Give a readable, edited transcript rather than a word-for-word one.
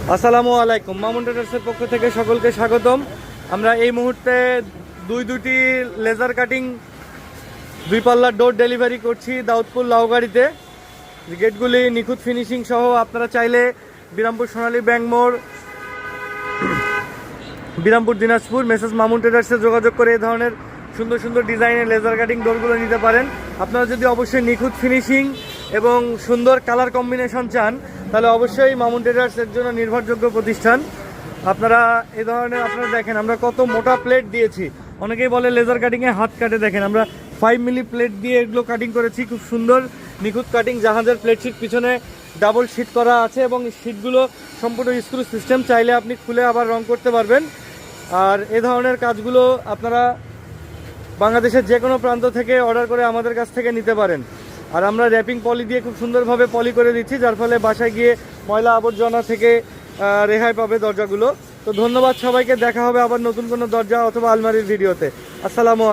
আসসালামু আলাইকুম। মামুন ট্রেডার্সের পক্ষ থেকে সকলকে স্বাগতম। আমরা এই মুহূর্তে দুটি লেজার কাটিং 2 পাল্লার ডোর ডেলিভারি করছি দাউদপুর লাউগাড়িতে। গেটগুলি নিখুঁত ফিনিশিং সহ। আপনারা চাইলে বিরামপুর সোনালী ব্যাংক মোড়, বিরামপুর দিনাজপুর মেসেজ মামুন ট্রেডার্সে যোগাযোগ করে এই ধরনের সুন্দর সুন্দর ডিজাইনের লেজার কাটিং ডোরগুলো নিতে পারেন। আপনারা যদি অবশ্যই নিখুঁত ফিনিশিং এবং সুন্দর কালার কম্বিনেশন চান, তাহলে অবশ্যই মামুন ট্রেডার্সের জন্য নির্ভরযোগ্য প্রতিষ্ঠান। আপনারা এই ধরনের আপনারা দেখেন আমরা কত মোটা প্লেট দিয়েছি। অনেকেই বলে লেজার কাটিংয়ে হাত কাটে, দেখেন আমরা 5 মিলি প্লেট দিয়ে এগুলো কাটিং করেছি। খুব সুন্দর নিখুঁত কাটিং। জাহাজের প্লেট শিট পিছনে ডাবল শিট করা আছে এবং শিটগুলো সম্পূর্ণ স্ক্রু সিস্টেম, চাইলে আপনি খুলে আবার রং করতে পারবেন। আর এই ধরনের কাজগুলো আপনারা বাংলাদেশের যে কোনো প্রান্ত থেকে অর্ডার করে আমাদের কাছ থেকে নিতে পারেন। আর আমরা র্যাপিং পলি দিয়ে খুব সুন্দরভাবে পলি করে দিচ্ছি, যার ফলে বাসায় গিয়ে ময়লা আবর্জনা থেকে রেহাই পাবে দরজাগুলো। তো ধন্যবাদ সবাইকে। দেখা হবে আবার নতুন কোনো দরজা অথবা আলমারির ভিডিওতে। আসসালামু